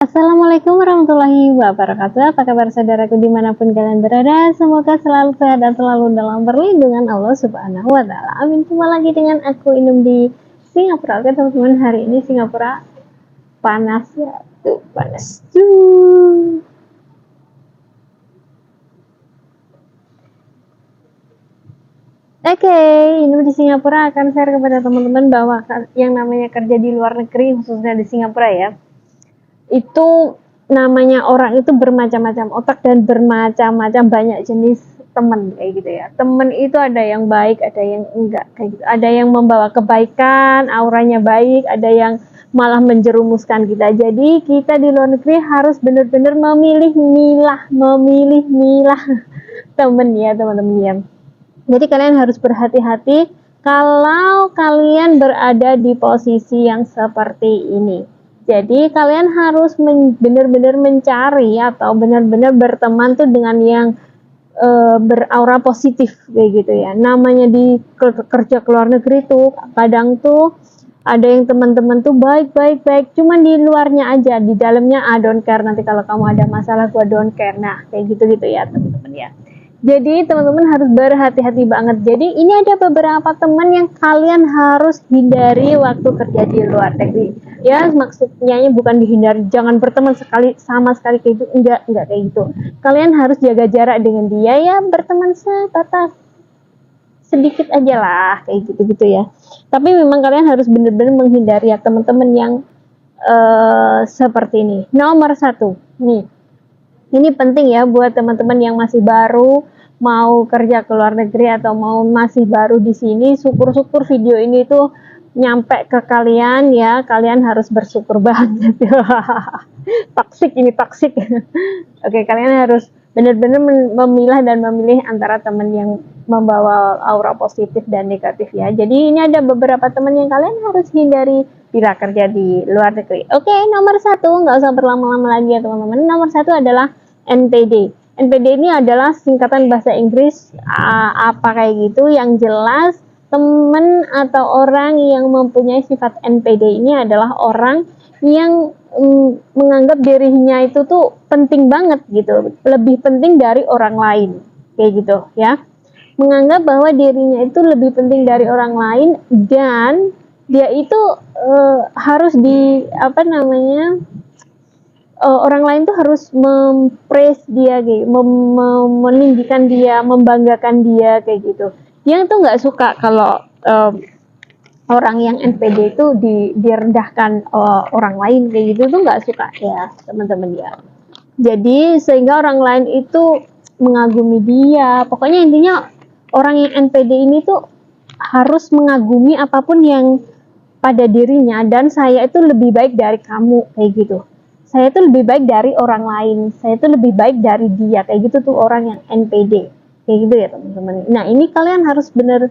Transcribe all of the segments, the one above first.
Assalamualaikum warahmatullahi wabarakatuh. Apa kabar saudaraku dimanapun kalian berada? Semoga selalu sehat dan selalu dalam perlindungan Allah Subhanahu wa Ta'ala. Amin. Jumpa lagi dengan aku Inum di Singapura. Oke teman-teman, hari ini Singapura panas ya, tuh panas. Oke, ini di Singapura akan share kepada teman-teman bahwa yang namanya kerja di luar negeri, khususnya di Singapura ya, itu namanya orang itu bermacam-macam otak dan bermacam-macam banyak jenis teman kayak gitu ya. Teman itu ada yang baik, ada yang enggak kayak gitu. Ada yang membawa kebaikan, auranya baik, ada yang malah menjerumuskan kita. Jadi kita di luar negeri harus benar-benar memilih milah teman ya teman-teman ya. Jadi kalian harus berhati-hati kalau kalian berada di posisi yang seperti ini. Jadi kalian harus benar-benar mencari atau benar-benar berteman tuh dengan yang beraura positif kayak gitu ya. Namanya di kerja ke luar negeri tuh kadang tuh ada yang teman-teman tuh baik, cuman di luarnya aja, di dalamnya I don't care, nanti kalau kamu ada masalah gua don't care. Nah kayak gitu ya teman-teman ya. Jadi teman-teman harus berhati-hati banget. Jadi ini ada beberapa teman yang kalian harus hindari waktu kerja di luar negeri. Ya maksudnya bukan dihindari, jangan berteman sama sekali kayak gitu, enggak kayak gitu. Kalian harus jaga jarak dengan dia ya, berteman sebatas sedikit aja lah kayak gitu ya. Tapi memang kalian harus benar-benar menghindari ya teman-teman yang seperti ini. Nomor 1 nih. Ini penting ya buat teman-teman yang masih baru mau kerja ke luar negeri atau masih baru di sini. Syukur-syukur video ini tuh nyampe ke kalian ya. Kalian harus bersyukur banget. Toksik. Oke, kalian harus benar-benar memilah dan memilih antara teman yang membawa aura positif dan negatif ya. Jadi ini ada beberapa teman yang kalian harus hindari bila kerja di luar negeri. Oke, nomor 1, nggak usah berlama-lama lagi ya teman-teman. Nomor 1 adalah NPD. NPD ini adalah singkatan bahasa Inggris apa kayak gitu. Yang jelas teman atau orang yang mempunyai sifat NPD ini adalah orang yang menganggap dirinya itu tuh penting banget gitu, lebih penting dari orang lain kayak gitu ya. Menganggap bahwa dirinya itu lebih penting dari orang lain dan dia itu harus orang lain tuh harus mempraise dia gitu, meninggikan dia, membanggakan dia kayak gitu. Dia tuh nggak suka kalau orang yang NPD itu direndahkan orang lain kayak gitu tuh nggak suka ya teman-teman ya. Jadi sehingga orang lain itu mengagumi dia. Pokoknya intinya orang yang NPD ini tuh harus mengagumi apapun yang pada dirinya, dan saya itu lebih baik dari kamu kayak gitu. Saya itu lebih baik dari orang lain. Saya itu lebih baik dari dia kayak gitu tuh orang yang NPD kayak gitu ya teman-teman. Nah ini kalian harus bener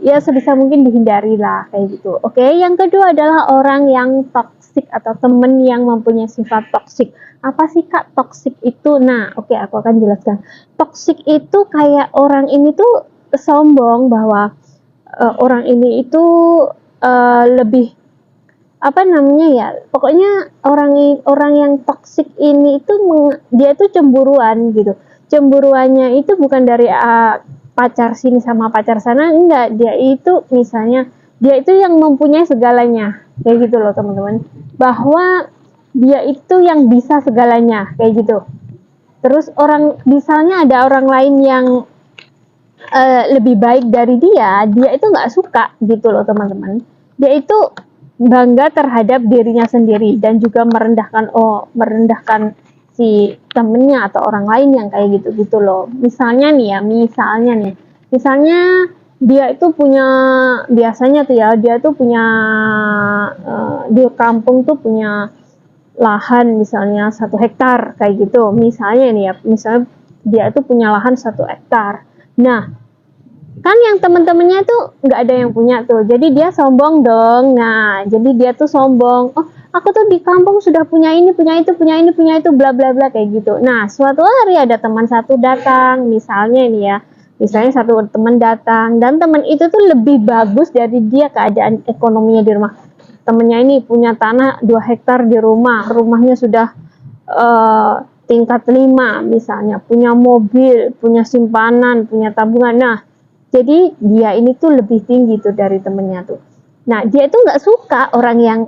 ya sebisa mungkin dihindari lah kayak gitu. Oke, yang kedua adalah orang yang toksik atau temen yang mempunyai sifat toksik. Apa sih Kak toksik itu? Nah, oke, aku akan jelaskan. Toksik itu kayak orang ini tuh sombong bahwa orang ini itu lebih pokoknya orang yang toksik ini itu dia tuh cemburuan gitu. Cemburuannya itu bukan dari pacar sini sama pacar sana, enggak. Dia itu misalnya dia itu yang mempunyai segalanya kayak gitu loh teman-teman, bahwa dia itu yang bisa segalanya kayak gitu. Terus misalnya ada orang lain yang lebih baik dari dia itu nggak suka gitu loh teman-teman. Dia itu bangga terhadap dirinya sendiri dan juga merendahkan si temennya atau orang lain yang kayak gitu loh. Misalnya dia itu punya, biasanya tuh ya, dia tuh punya di kampung tuh punya lahan misalnya 1 hektar kayak gitu. Misalnya dia itu punya lahan 1 hektar. Nah, kan yang teman-temannya tuh nggak ada yang punya tuh, jadi dia sombong dong. Nah, jadi dia tuh sombong, oh aku tuh di kampung sudah punya ini, punya itu, bla bla bla kayak gitu. Nah, suatu hari ada teman satu datang, misalnya satu teman datang dan teman itu tuh lebih bagus dari dia keadaan ekonominya di rumah. temennya ini punya tanah 2 hektar di rumahnya sudah tingkat 5 misalnya, punya mobil, punya simpanan, punya tabungan. Nah, jadi dia ini tuh lebih tinggi tuh dari temennya tuh. Nah, dia itu nggak suka orang yang,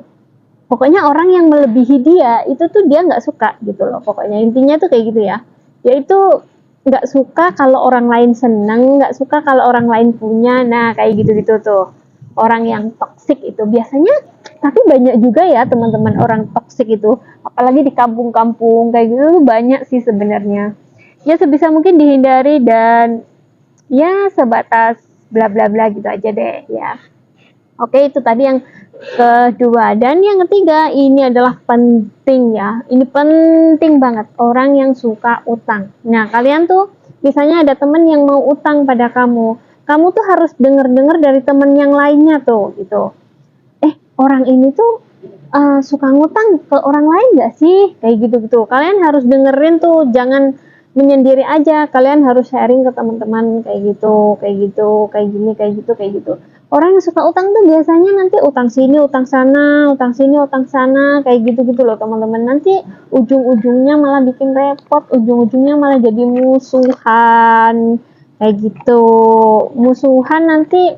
pokoknya orang yang melebihi dia itu tuh dia nggak suka gitu loh. Pokoknya intinya tuh kayak gitu ya. Yaitu nggak suka kalau orang lain seneng, nggak suka kalau orang lain punya. Nah, kayak gitu-gitu tuh. Orang yang toksik itu biasanya, tapi banyak juga ya teman-teman orang toksik itu. Apalagi di kampung-kampung kayak gitu tuh banyak sih sebenarnya. Ya sebisa mungkin dihindari dan ya sebatas bla bla bla gitu aja deh ya. Oke, itu tadi yang kedua. Dan yang ketiga, ini adalah penting ya. Ini penting banget, orang yang suka utang. Nah, kalian tuh misalnya ada temen yang mau utang pada kamu. Kamu tuh harus denger-denger dari temen yang lainnya tuh gitu. Orang ini tuh suka ngutang ke orang lain gak sih? Kayak gitu-gitu. Kalian harus dengerin tuh, jangan menyendiri aja. Kalian harus sharing ke teman-teman kayak gitu, kayak gitu, kayak gini, kayak gitu, kayak gitu. Orang yang suka utang tuh biasanya nanti utang sini, utang sana, utang sini, utang sana, kayak gitu-gitu loh teman-teman. Nanti ujung-ujungnya malah bikin repot, ujung-ujungnya malah jadi musuhan, kayak gitu. Musuhan nanti,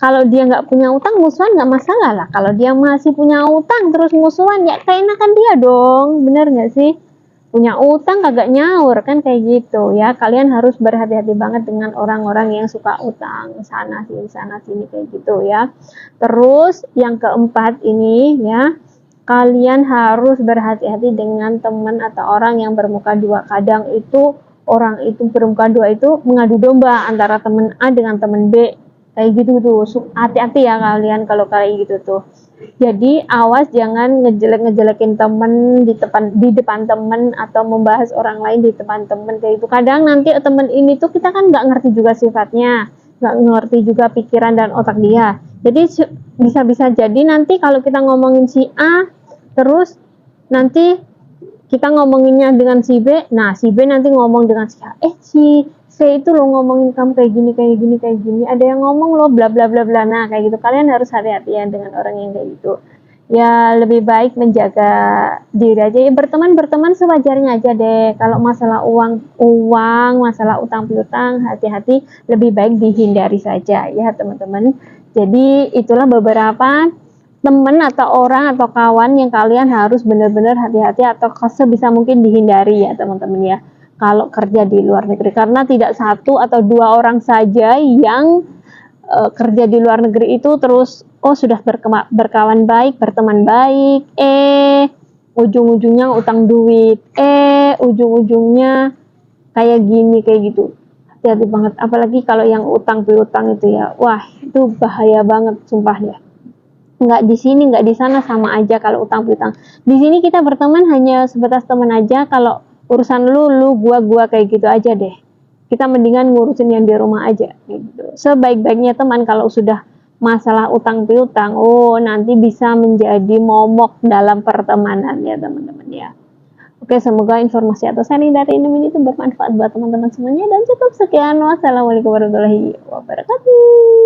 kalau dia nggak punya utang, musuhan nggak masalah lah. Kalau dia masih punya utang terus musuhan, ya keenakan dia dong, bener nggak sih? Punya utang kagak nyaur kan kayak gitu ya. Kalian harus berhati-hati banget dengan orang-orang yang suka utang sana sini kayak gitu ya. Terus yang keempat ini ya, kalian harus berhati-hati dengan teman atau orang yang bermuka dua. Kadang itu orang itu bermuka dua itu mengadu domba antara teman A dengan teman B kayak gitu tuh. Hati-hati ya kalian kalau kayak gitu tuh. Jadi awas jangan ngejelek-ngejelekin temen di depan temen, atau membahas orang lain di depan temen kayak itu. Kadang nanti temen ini tuh kita kan nggak ngerti juga sifatnya, nggak ngerti juga pikiran dan otak dia. Jadi bisa-bisa jadi nanti kalau kita ngomongin si A, terus nanti kita ngomonginnya dengan si B, nah si B nanti ngomong dengan si A, si C itu lo ngomongin kamu kayak gini, kayak gini, kayak gini, ada yang ngomong lo bla bla bla bla. Nah kayak gitu, kalian harus hati-hati ya dengan orang yang kayak gitu. Ya lebih baik menjaga diri aja ya, berteman sewajarnya aja deh. Kalau masalah uang, masalah utang piutang, hati-hati, lebih baik dihindari saja ya teman-teman. Jadi itulah beberapa teman atau orang atau kawan yang kalian harus benar-benar hati-hati atau sebisa mungkin dihindari ya teman-teman ya, kalau kerja di luar negeri. Karena tidak satu atau dua orang saja yang kerja di luar negeri itu terus sudah berkawan baik, berteman baik, ujung-ujungnya utang duit, ujung-ujungnya kayak gini kayak gitu. Hati-hati banget, apalagi kalau yang utang piutang itu ya, wah itu bahaya banget sumpah ya. Nggak di sini, nggak di sana, sama aja kalau utang piutang. Di sini kita berteman hanya sebatas teman aja, kalau urusan lu gua kayak gitu aja deh. Kita mendingan ngurusin yang di rumah aja gitu. Sebaik-baiknya teman kalau sudah masalah utang piutang, nanti bisa menjadi momok dalam pertemanan ya teman-teman ya. Oke, semoga informasi atau sharing dari ini itu bermanfaat buat teman-teman semuanya, dan cukup sekian. Wassalamualaikum warahmatullahi wabarakatuh.